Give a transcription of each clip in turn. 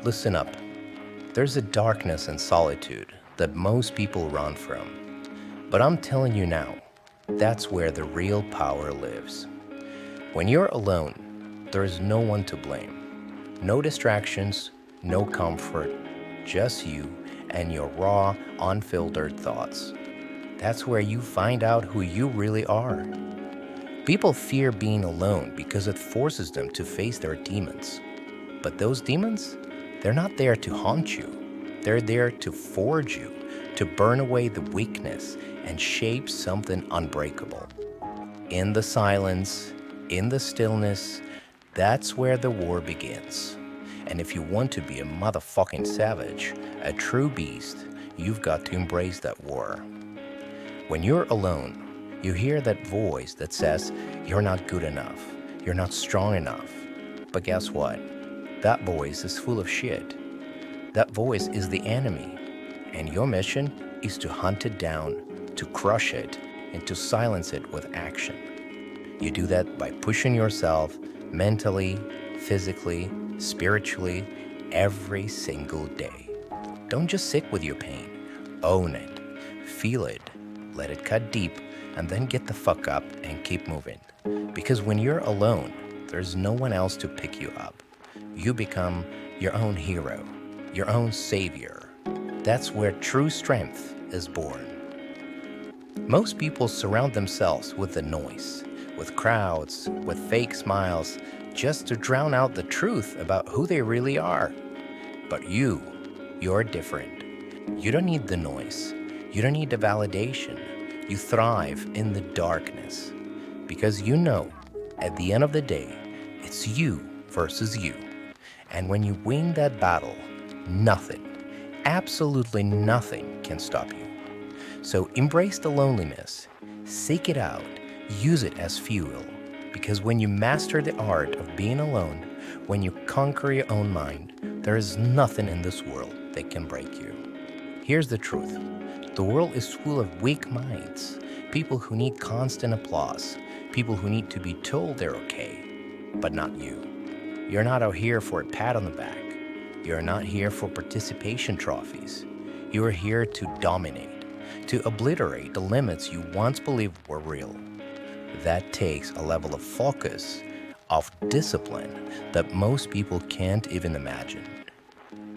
Listen up. There's a darkness and solitude that most people run from. But I'm telling you now, that's where the real power lives. When you're alone, there is no one to blame. No distractions, no comfort, just you and your raw, unfiltered thoughts. That's where you find out who you really are. People fear being alone because it forces them to face their demons. But those demons, they're not there to haunt you. They're there to forge you, to burn away the weakness and shape something unbreakable. In the silence, in the stillness, that's where the war begins. And if you want to be a motherfucking savage, a true beast, you've got to embrace that war. When you're alone, you hear that voice that says, you're not good enough, you're not strong enough. But guess what? That voice is full of shit. That voice is the enemy. And your mission is to hunt it down, to crush it, and to silence it with action. You do that by pushing yourself mentally, physically, spiritually, every single day. Don't just sit with your pain. Own it. Feel it. Let it cut deep, and then get the fuck up and keep moving. Because when you're alone, there's no one else to pick you up. You become your own hero, your own savior. That's where true strength is born. Most people surround themselves with the noise, with crowds, with fake smiles, just to drown out the truth about who they really are. But you're different. You don't need the noise. You don't need the validation. You thrive in the darkness. Because you know, at the end of the day, it's you versus you. And when you win that battle, nothing, absolutely nothing can stop you. So embrace the loneliness, seek it out, use it as fuel. Because when you master the art of being alone, when you conquer your own mind, there is nothing in this world that can break you. Here's the truth. The world is full of weak minds, people who need constant applause, people who need to be told they're okay, but not you. You're not out here for a pat on the back. You're not here for participation trophies. You are here to dominate, to obliterate the limits you once believed were real. That takes a level of focus, of discipline that most people can't even imagine.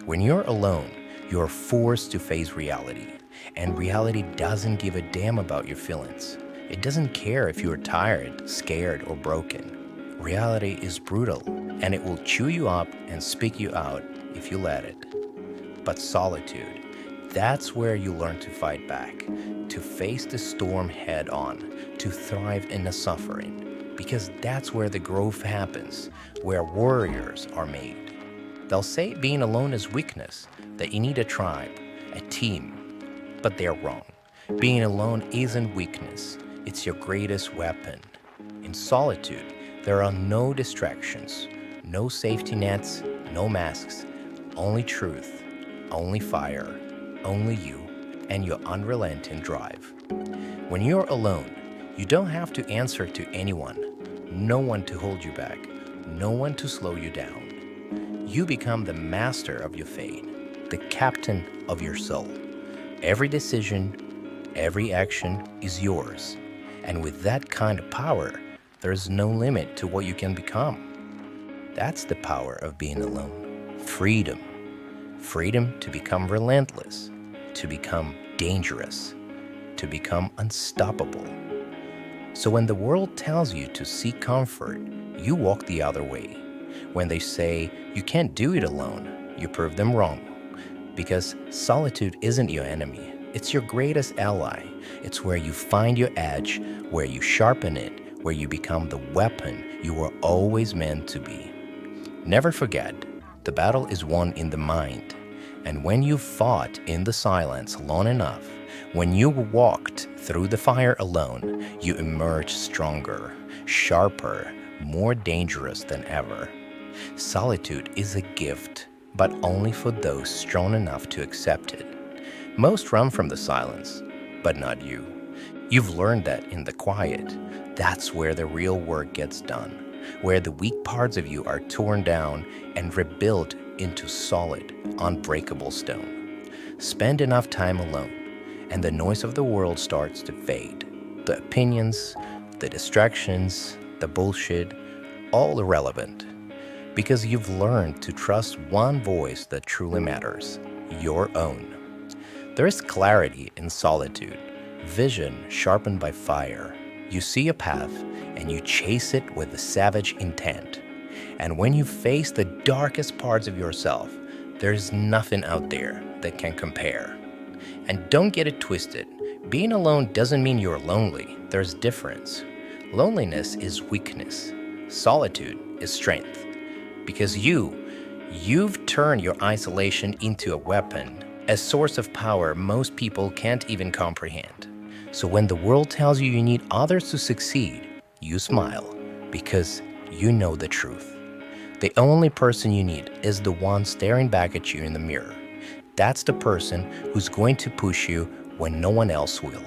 When you're alone, you're forced to face reality. And reality doesn't give a damn about your feelings. It doesn't care if you're tired, scared, or broken. Reality is brutal, and it will chew you up and spit you out if you let it. But solitude, that's where you learn to fight back, to face the storm head on, to thrive in the suffering. Because that's where the growth happens, where warriors are made. They'll say being alone is weakness, that you need a tribe, a team. But they're wrong. Being alone isn't weakness. It's your greatest weapon. In solitude, there are no distractions, no safety nets, no masks, only truth, only fire, only you, and your unrelenting drive. When you're alone, you don't have to answer to anyone, no one to hold you back, no one to slow you down. You become the master of your fate, the captain of your soul. Every decision, every action is yours. And with that kind of power, there is no limit to what you can become. That's the power of being alone. Freedom. Freedom to become relentless, to become dangerous, to become unstoppable. So when the world tells you to seek comfort, you walk the other way. When they say you can't do it alone, you prove them wrong. Because solitude isn't your enemy. It's your greatest ally. It's where you find your edge, where you sharpen it, where you become the weapon you were always meant to be. Never forget, the battle is won in the mind. And when you fought in the silence long enough, when you walked through the fire alone, you emerged stronger, sharper, more dangerous than ever. Solitude is a gift, but only for those strong enough to accept it. Most run from the silence, but not you. You've learned that in the quiet, that's where the real work gets done, where the weak parts of you are torn down and rebuilt into solid, unbreakable stone. Spend enough time alone, and the noise of the world starts to fade. The opinions, the distractions, the bullshit, all irrelevant. Because you've learned to trust one voice that truly matters, your own. There is clarity in solitude, vision sharpened by fire. You see a path and you chase it with a savage intent. And when you face the darkest parts of yourself, there's nothing out there that can compare. And don't get it twisted. Being alone doesn't mean you're lonely. There's difference. Loneliness is weakness. Solitude is strength. Because you've turned your isolation into a weapon, a source of power most people can't even comprehend. So when the world tells you need others to succeed, you smile because you know the truth. The only person you need is the one staring back at you in the mirror. That's the person who's going to push you when no one else will,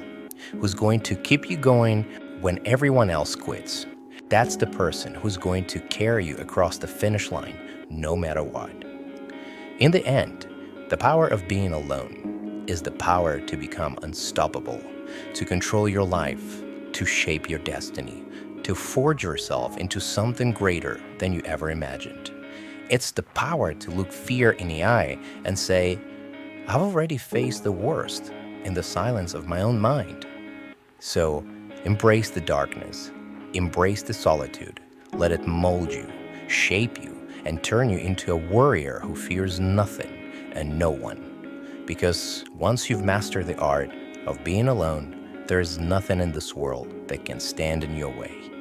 who's going to keep you going when everyone else quits. That's the person who's going to carry you across the finish line no matter what. In the end, the power of being alone is the power to become unstoppable, to control your life, to shape your destiny, to forge yourself into something greater than you ever imagined. It's the power to look fear in the eye and say, I've already faced the worst in the silence of my own mind. So embrace the darkness, embrace the solitude, let it mold you, shape you, and turn you into a warrior who fears nothing and no one. Because once you've mastered the art of being alone, there is nothing in this world that can stand in your way.